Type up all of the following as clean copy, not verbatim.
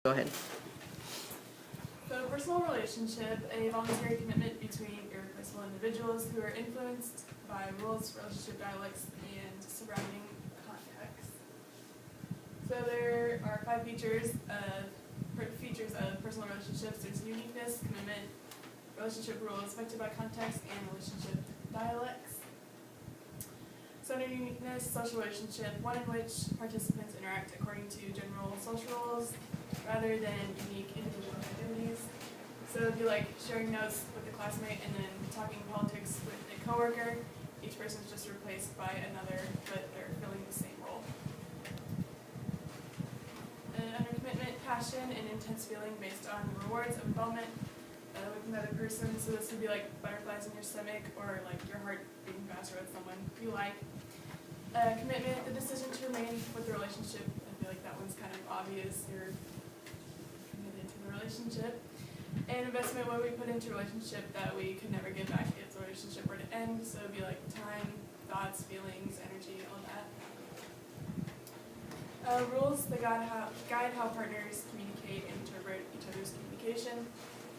Go ahead. So personal relationship, a voluntary commitment between irreplaceable individuals who are influenced by rules, relationship dialects, and surrounding context. So there are 5 features of personal relationships. There's uniqueness, commitment, relationship rules affected by context, and relationship dialects. So under uniqueness, social relationship, one in which participants interact according to general social rules rather than unique individual identities. So it'd be like sharing notes with a classmate and then talking politics with a coworker. Each person's just replaced by another, but they're filling the same role. And under commitment, passion and intense feeling based on the rewards of involvement with another person. So this would be like butterflies in your stomach or like your heart beating faster with someone you like. Commitment, the decision to remain with the relationship. I feel like that one's kind of obvious. You're committed to the relationship. And investment, what we put into a relationship that we could never get back if the relationship were to end. So it'd be like time, thoughts, feelings, energy, all that. Rules that guide how partners communicate and interpret each other's communication.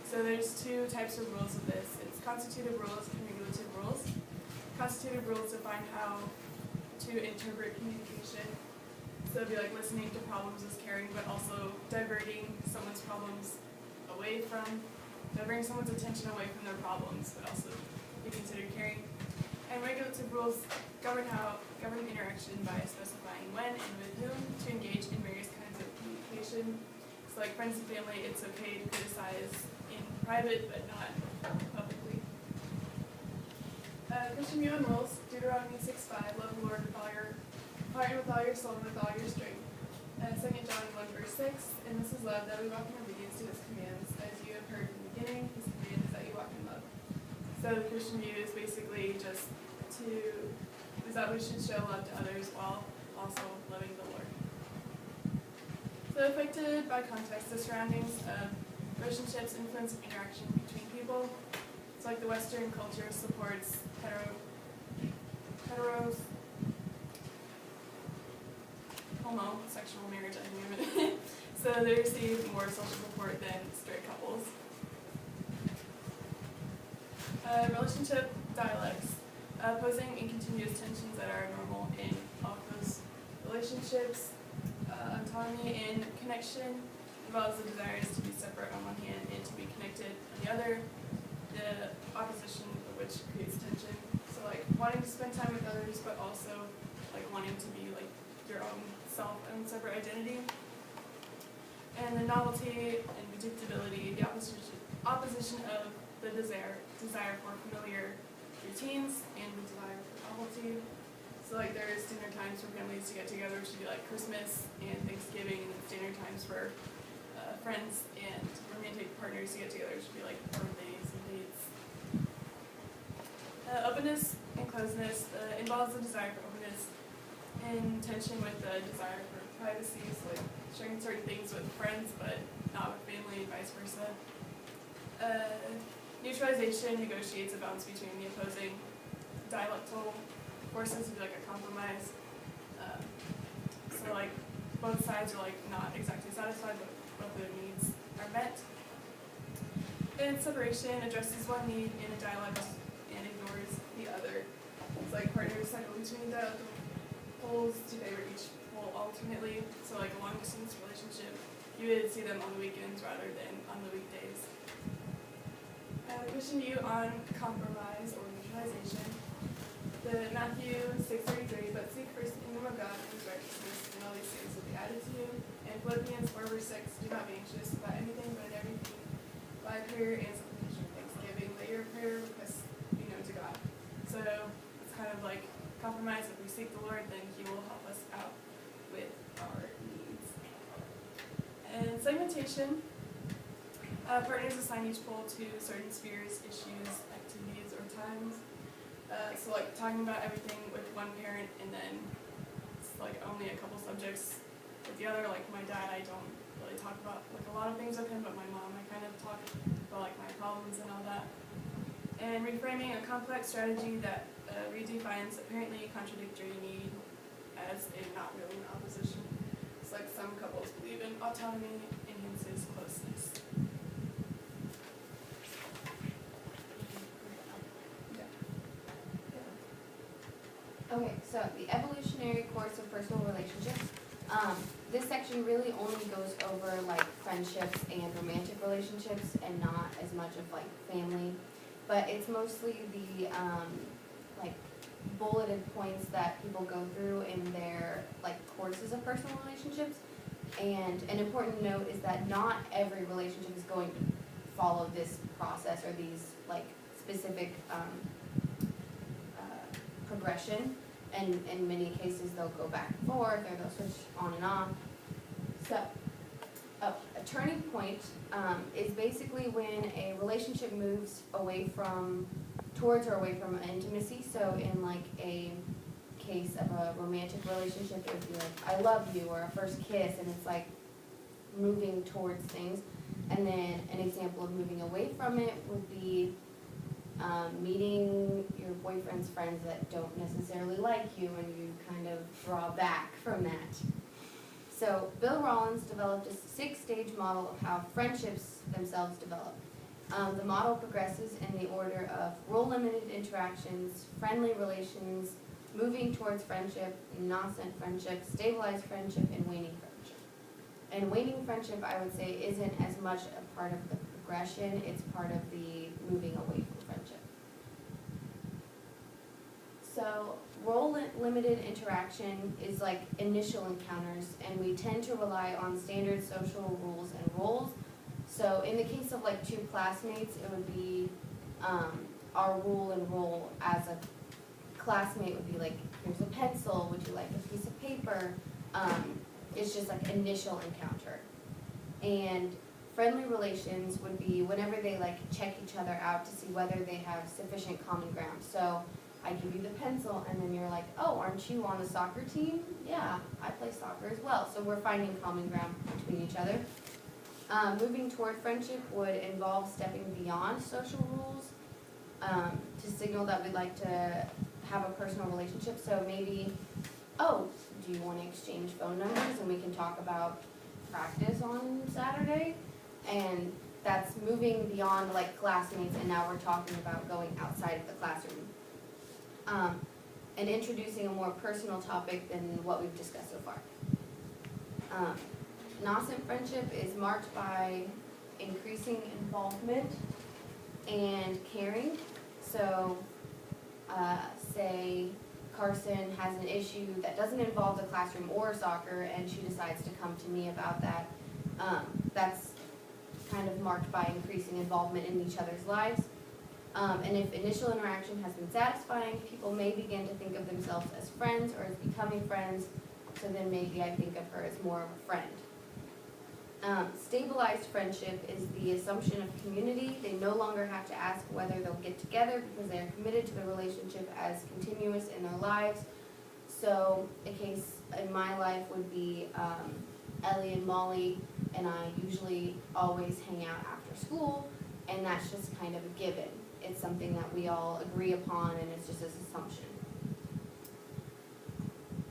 So there's 2 types of rules of this. It's constitutive rules and regulative rules. Constitutive rules define how to interpret communication. So it'd be like listening to problems as caring, but also diverting someone's attention away from their problems, but also be considered caring. And regulative rules govern interaction by specifying when and with whom to engage in various kinds of communication. So like friends and family, it's okay to criticize in private, but not publicly. Christian view and rules, Deuteronomy 6:5, love the Lord with all your heart and with all your soul and with all your strength. 2 John 1:6, and this is love, that we walk in obedience to his commands. As you have heard from the beginning, his command is that you walk in love. So the Christian view is basically is that we should show love to others while also loving the Lord. So affected by context, the surroundings of relationships influence interaction between people. It's like the Western culture supports homosexual marriage, I knew it. So they receive more social support than straight couples. Relationship dialects, opposing and continuous tensions that are normal in all close relationships. Autonomy and connection involves the desires to be separate on one hand and to be connected on the other. The opposition of which creates tension. So like wanting to spend time with others, but also like wanting to be like your own self and separate identity. And the novelty and predictability, the opposition of the desire for familiar routines and the desire for novelty. So like there's dinner times for families to get together, which would be like Christmas and Thanksgiving, and then dinner times for friends and romantic partners to get together, which would be like birthdays and dates. Openness and closeness involves the desire for openness in tension with the desire for privacy, so like sharing certain things with friends but not with family and vice versa. Neutralization negotiates a balance between the opposing dialectal forces to be like a compromise. So like both sides are like not exactly satisfied, but both of their needs are met. And separation addresses one need in a dialect and ignores the other. It's like partners cycle between the poles to favor each pole alternately. So like a long distance relationship, you would see them on the weekends rather than on the weekdays. Christian view on compromise or neutralization. The Matthew 6:33, but seek first the kingdom of God and his righteousness, and all these things will be added to you. And Philippians 4:6, do not be anxious about anything, but in everything, by prayer and supplication with thanksgiving, let your prayer requests be known to God. So it's kind of like compromise. If we seek the Lord, then he will help us out with our needs. And segmentation. Partners assign each pole to certain spheres, issues, activities, or times. So like talking about everything with one parent, and then it's like only a couple subjects with the other. Like my dad, I don't really talk about like a lot of things with him, but my mom, I kind of talk about like my problems and all that. And reframing a complex strategy that redefines apparently contradictory need as a not really in opposition. It's like some couples believe in autonomy, enhancing Okay, so the evolutionary course of personal relationships. This section really only goes over like friendships and romantic relationships and not as much of like family. But it's mostly the like bulleted points that people go through in their like courses of personal relationships. And an important note is that not every relationship is going to follow this process or these like specific progression. And in many cases they'll go back and forth or they'll switch on and off. So a turning point is basically when a relationship moves towards or away from intimacy. So in like a case of a romantic relationship, it would be like, I love you, or a first kiss, and it's like moving towards things. And then an example of moving away from it would be meeting your boyfriend's friends that don't necessarily like you, and you kind of draw back from that. So Bill Rawlins developed a 6-stage model of how friendships themselves develop. The model progresses in the order of role-limited interactions, friendly relations, moving towards friendship, nascent friendship, stabilized friendship, and waning friendship. And waning friendship, I would say, isn't as much a part of the progression, it's part of the moving away from friendship. So role-limited interaction is like initial encounters, and we tend to rely on standard social rules and roles. So in the case of like two classmates, it would be our rule and role as a classmate would be like, here's a pencil, would you like a piece of paper? It's just like initial encounter. And friendly relations would be whenever they like check each other out to see whether they have sufficient common ground. So I give you the pencil and then you're like, oh, aren't you on the soccer team? Yeah, I play soccer as well. So we're finding common ground between each other. Moving toward friendship would involve stepping beyond social rules to signal that we'd like to have a personal relationship. So maybe, oh, do you want to exchange phone numbers and we can talk about practice on Saturday? And that's moving beyond like classmates, and now we're talking about going outside of the classroom. And introducing a more personal topic than what we've discussed so far. Nascent friendship is marked by increasing involvement and caring. So, say Karson has an issue that doesn't involve the classroom or soccer, and she decides to come to me about that. That's kind of marked by increasing involvement in each other's lives. And if initial interaction has been satisfying, people may begin to think of themselves as friends or as becoming friends, so then maybe I think of her as more of a friend. Stabilized friendship is the assumption of community. They no longer have to ask whether they'll get together because they are committed to the relationship as continuous in their lives. So a case in my life would be Ellie and Molly, and I usually always hang out after school, and that's just kind of a given. It's something that we all agree upon, and it's just this assumption.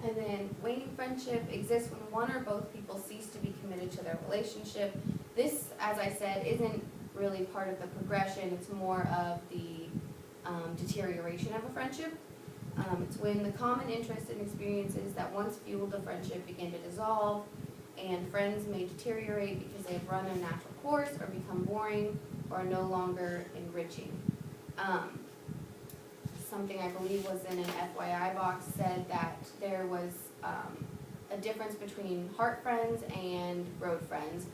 And then waning friendship exists when one or both people cease to be committed to their relationship. This, as I said, isn't really part of the progression. It's more of the deterioration of a friendship. It's when the common interests and experiences that once fueled the friendship begin to dissolve, and friends may deteriorate because they have run their natural course or become boring or are no longer enriching. Something I believe was in an FYI box said that there was a difference between heart friends and road friends,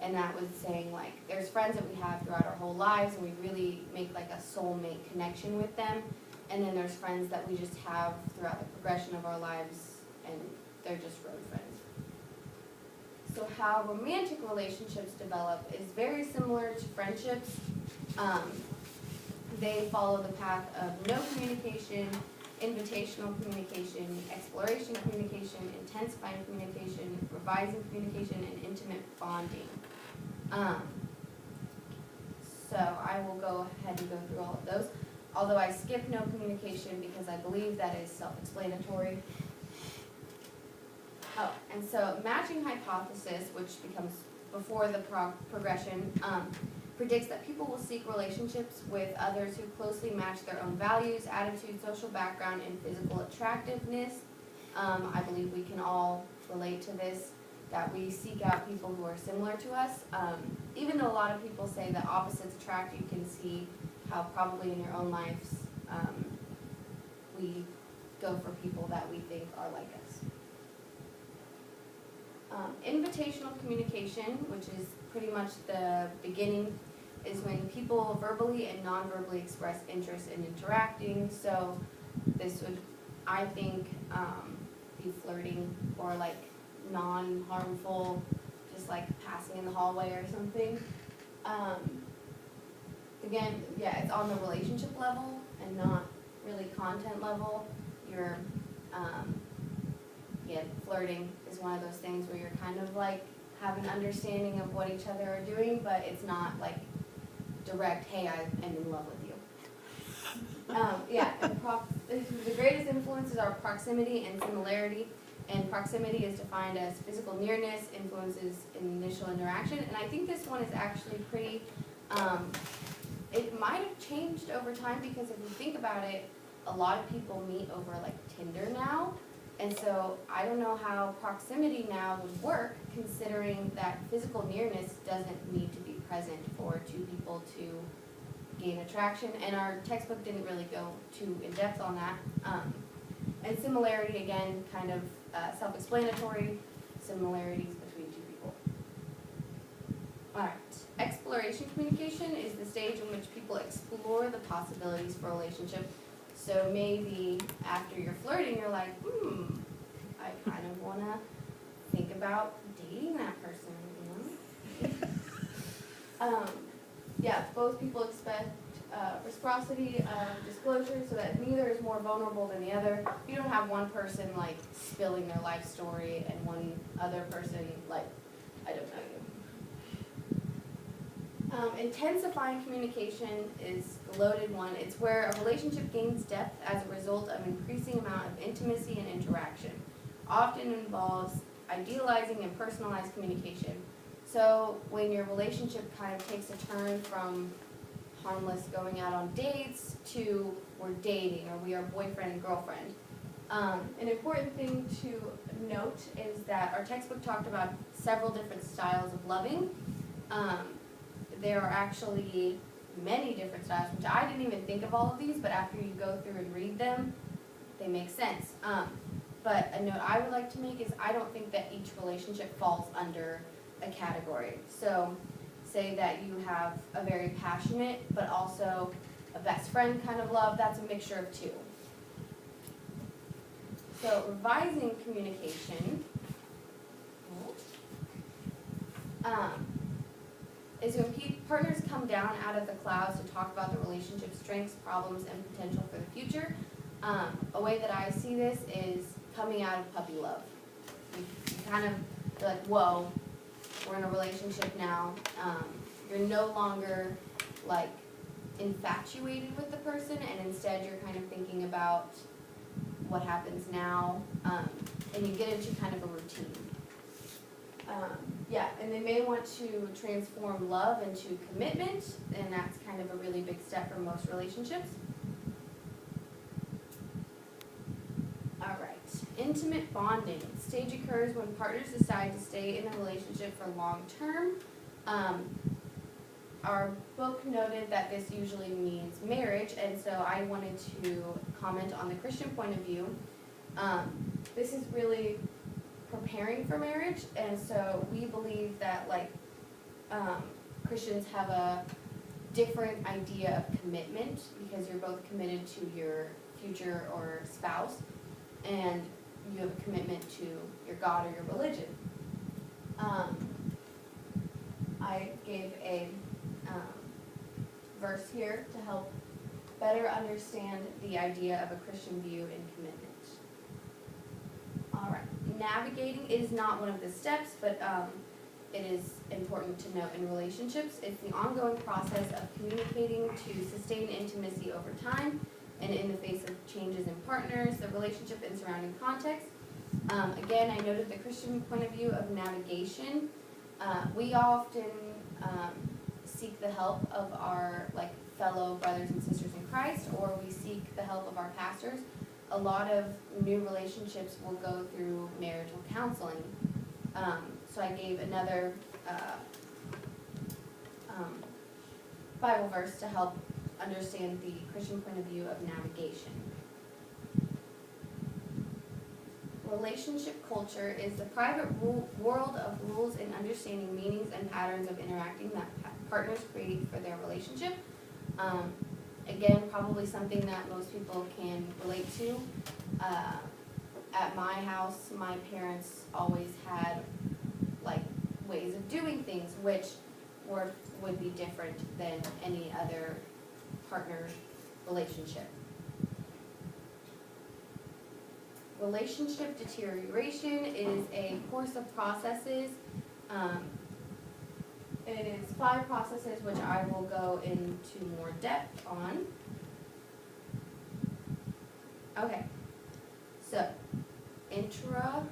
and that was saying like there's friends that we have throughout our whole lives and we really make like a soulmate connection with them, and then there's friends that we just have throughout the progression of our lives and they're just road friends. So how romantic relationships develop is very similar to friendships. They follow the path of no communication, invitational communication, exploration communication, intensifying communication, revising communication, and intimate bonding. So I will go ahead and go through all of those, although I skipped no communication because I believe that is self-explanatory. Oh, and so matching hypothesis, which becomes before the progression, predicts that people will seek relationships with others who closely match their own values, attitudes, social background, and physical attractiveness. I believe we can all relate to this, that we seek out people who are similar to us. Even though a lot of people say that opposites attract, you can see how probably in your own lives we go for people that we think are like us. Invitational communication, which is pretty much the beginning, is when people verbally and non-verbally express interest in interacting. So this would, I think, be flirting or like non-harmful, just like passing in the hallway or something. Again, yeah, it's on the relationship level and not really content level. You're, flirting is one of those things where you're kind of like have an understanding of what each other are doing, but it's not like direct, hey, I am in love with you. And the greatest influences are proximity and similarity. And proximity is defined as physical nearness, influences initial interaction. And I think this one is actually pretty, it might have changed over time, because if you think about it, a lot of people meet over like Tinder now. And so I don't know how proximity now would work, considering that physical nearness doesn't need to be present for two people to gain attraction. And our textbook didn't really go too in depth on that. And similarity, again, kind of self-explanatory, similarities between two people. All right, exploration communication is the stage in which people explore the possibilities for a relationship. So maybe after you're flirting, you're like, I kind of want to think about dating that person, you know? Both people expect reciprocity, disclosure, so that neither is more vulnerable than the other. You don't have one person like spilling their life story and one other person like, I don't know you. Intensifying communication is the loaded one. It's where a relationship gains depth as a result of increasing amount of intimacy and interaction. Often involves idealizing and personalized communication. So when your relationship kind of takes a turn from harmless going out on dates to we're dating or we are boyfriend and girlfriend. An important thing to note is that our textbook talked about several different styles of loving. There are actually many different styles, which I didn't even think of all of these, but after you go through and read them, they make sense. But a note I would like to make is I don't think that each relationship falls under a category. So say that you have a very passionate but also a best friend kind of love, that's a mixture of two. So revising communication is when partners come down out of the clouds to talk about the relationship strengths, problems, and potential for the future. A way that I see this is coming out of puppy love. You kind of feel like, whoa, we're in a relationship now. You're no longer like infatuated with the person, and instead you're kind of thinking about what happens now, and you get into kind of a routine. And they may want to transform love into commitment, and that's kind of a really big step for most relationships. All right, intimate bonding. The stage occurs when partners decide to stay in a relationship for long term. Our book noted that this usually means marriage, and so I wanted to comment on the Christian point of view. This is really preparing for marriage, and so we believe that Christians have a different idea of commitment because you're both committed to your future or spouse, and you have a commitment to your God or your religion. I gave a verse here to help better understand the idea of a Christian view in commitment. All right, navigating is not one of the steps, but it is important to note in relationships. It's the ongoing process of communicating to sustain intimacy over time and in the face of changes in partners, the relationship, and surrounding context. Again, I noted the Christian point of view of navigation. We often seek the help of our fellow brothers and sisters in Christ, or we seek the help of our pastors. A lot of new relationships will go through marital counseling. So I gave another Bible verse to help understand the Christian point of view of navigation. Relationship culture is the private world of rules and understanding meanings and patterns of interacting that partners create for their relationship. Again, probably something that most people can relate to. At my house, my parents always had ways of doing things which would be different than any other partner relationship. Relationship deterioration is a course of processes. It is 5 processes which I will go into more depth on. Okay, so intrapsychic,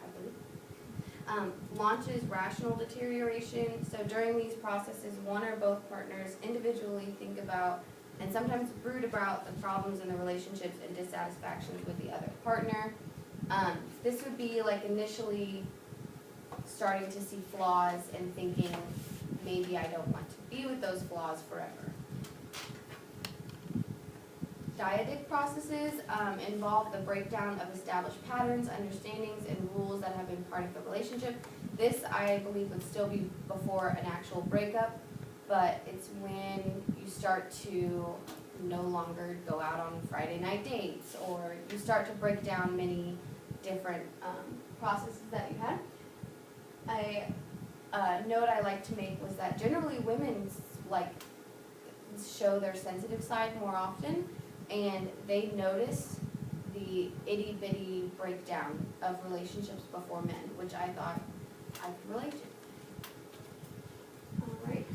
I believe, launches rational deterioration. So during these processes, one or both partners individually think about and sometimes brood about the problems in the relationships and dissatisfactions with the other partner. This would be initially starting to see flaws and thinking, maybe I don't want to be with those flaws forever. Dyadic processes involve the breakdown of established patterns, understandings, and rules that have been part of the relationship. This, I believe, would still be before an actual breakup, but it's when you start to no longer go out on Friday night dates, or you start to break down many different processes that you had. A note I like to make was that generally women show their sensitive side more often, and they notice the itty-bitty breakdown of relationships before men, which I thought I could relate to. All right.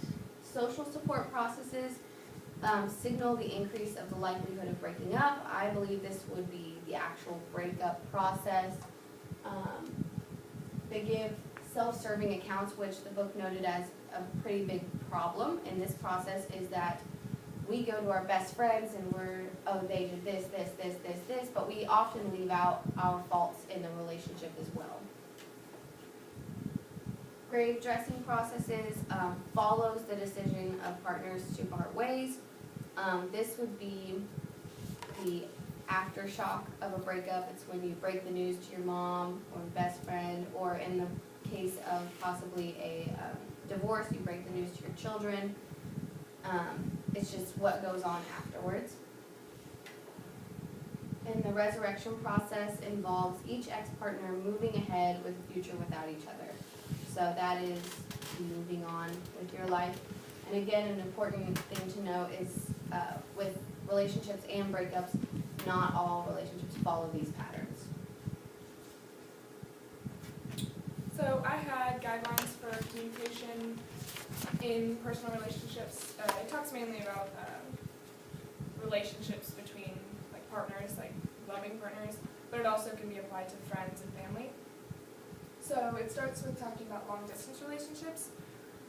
Social support processes signal the increase of the likelihood of breaking up. I believe this would be the actual breakup process. They give self-serving accounts, which the book noted as a pretty big problem in this process, is that we go to our best friends and they did this, but we often leave out our faults in the relationship as well. Grave dressing processes follows the decision of partners to part ways. This would be the aftershock of a breakup. It's when you break the news to your mom or best friend, or in the case of possibly a divorce, you break the news to your children. It's just what goes on afterwards. And the resurrection process involves each ex-partner moving ahead with a future without each other. So that is moving on with your life. And again, an important thing to know is with relationships and breakups, not all relationships follow these patterns. So I had guidelines for communication in personal relationships. It talks mainly about relationships between partners, loving partners, but it also can be applied to friends and family. So it starts with talking about long distance relationships,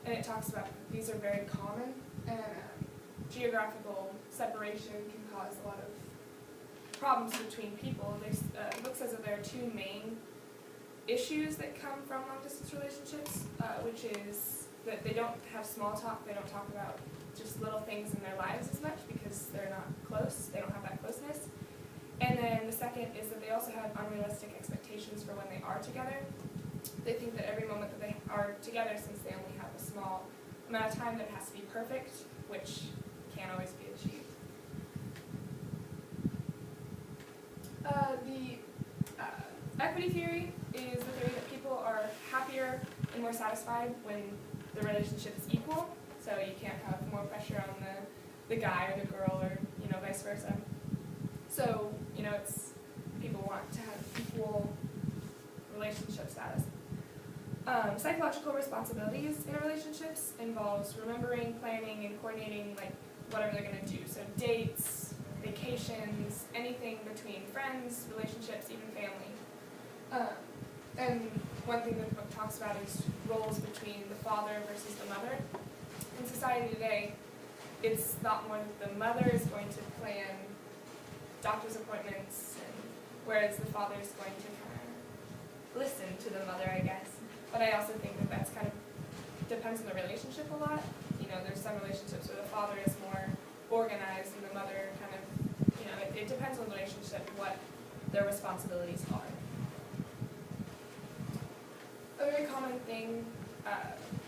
and it talks about these are very common, and geographical separation can cause a lot of problems between people. The book says that there are 2 main issues that come from long distance relationships, which is that they don't have small talk, they don't talk about just little things in their lives as much because they're not close, they don't have that closeness. And then the second is that they also have unrealistic expectations for when they are together. They think that every moment that they are together, since they only have a small amount of time, that it has to be perfect, which can't always be achieved. The equity theory is the theory that people are happier and more satisfied when the relationship is equal. So you can't have more pressure on the guy or the girl, or vice versa. So it's people want to have equal relationship status. Psychological responsibilities in relationships involves remembering, planning, and coordinating whatever they're going to do. So dates, vacations, anything between friends, relationships, even family. And one thing that the book talks about is roles between the father versus the mother. In society today, it's thought more that the mother is going to plan doctor's appointments, whereas the father is going to kind of listen to the mother, I guess. But I also think that that's kind of depends on the relationship a lot. You know, there's some relationships where the father is more organized and the mother kind of, you know, it depends on the relationship what their responsibilities are. A very common thing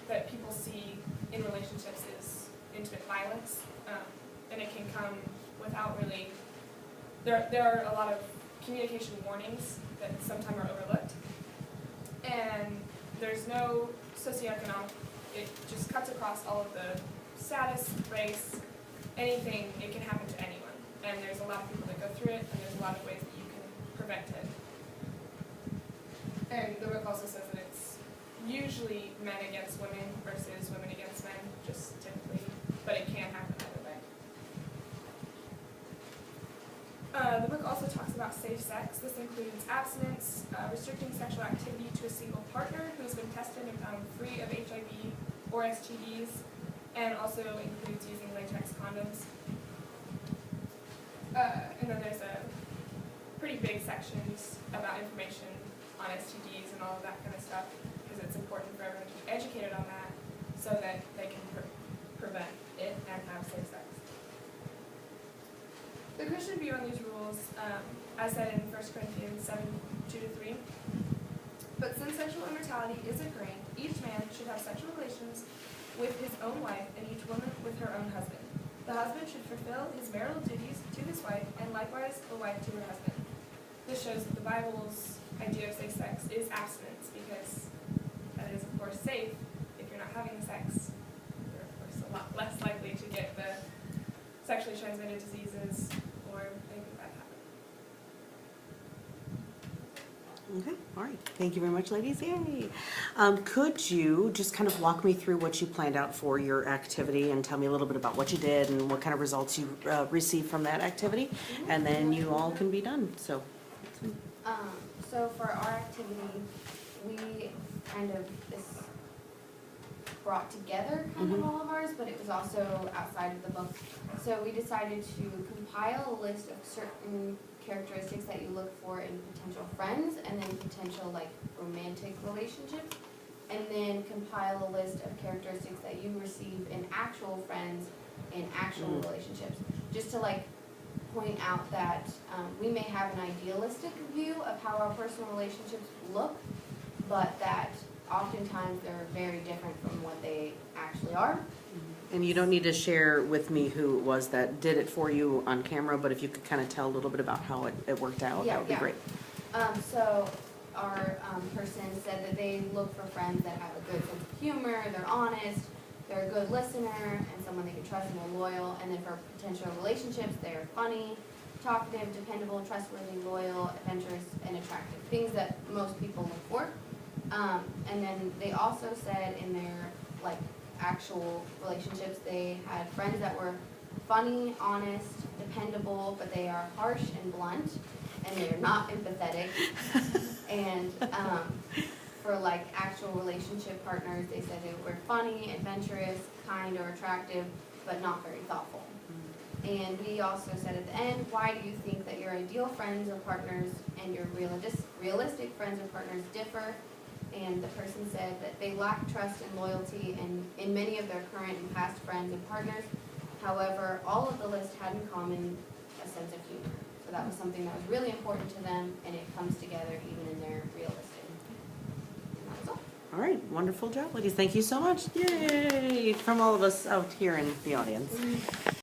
that people see in relationships is intimate violence, and it can come without really, there are a lot of communication warnings that sometimes are overlooked, and there's no socioeconomic, it just cuts across all of the status, race, anything, it can happen to anyone, and there's a lot of people that go through it, and there's a lot of ways that you can prevent it. And the book also says that it's usually men against women versus women against men, just typically, but it can happen either way. The book also talks about safe sex. This includes abstinence, restricting sexual activity to a single partner who has been tested and found free of HIV or STDs, and also includes using latex condoms. And then there's a pretty big sections about information on STDs and all of that kind of stuff, because it's important for everyone to be educated on that so that they can prevent it and have safe sex. The Christian view on these rules, as said in 1 Corinthians 7:2-3, but since sexual immortality is occurring, each man should have sexual relations with his own wife and each woman with her own husband. The husband should fulfill his marital duties to his wife and likewise the wife to her husband. This shows that the Bible's idea of safe sex is abstinence, because that is of course safe. If you're not having sex, you're of course a lot less likely to get the sexually transmitted diseases or anything like that. Okay, all right. Thank you very much, ladies. Yay. Could you just kind of walk me through what you planned out for your activity and tell me a little bit about what you did and what kind of results you received from that activity, and then you all can be done. So For our activity, we kind of brought together kind of all of ours, but it was also outside of the book. So we decided to compile a list of certain characteristics that you look for in potential friends, and then potential like romantic relationships, and then compile a list of characteristics that you receive in actual friends and actual relationships, just to like point out that we may have an idealistic view of how our personal relationships look, but that oftentimes they're very different from what they actually are. And you don't need to share with me who it was that did it for you on camera, but if you could kind of tell a little bit about how it worked out, that would be great. So our person said that they look for friends that have a good sense of humor, they're honest, they're a good listener, and someone they can trust and they're loyal. And then for potential relationships, they're funny, talkative, dependable, trustworthy, loyal, adventurous, and attractive. Things that most people look for. And then they also said in their like actual relationships, they had friends that were funny, honest, dependable, but they are harsh and blunt, and they're not empathetic. And for like actual relationship partners, they said they were funny, adventurous, kind, or attractive, but not very thoughtful. And we also said at the end, why do you think that your ideal friends or partners and your realistic friends or partners differ? And the person said that they lack trust and loyalty in many of their current and past friends and partners. However, all of the list had in common a sense of humor. So that was something that was really important to them, and it comes together even in their realistic. And that was all. All right, wonderful job, ladies. Thank you so much. Yay! From all of us out here in the audience.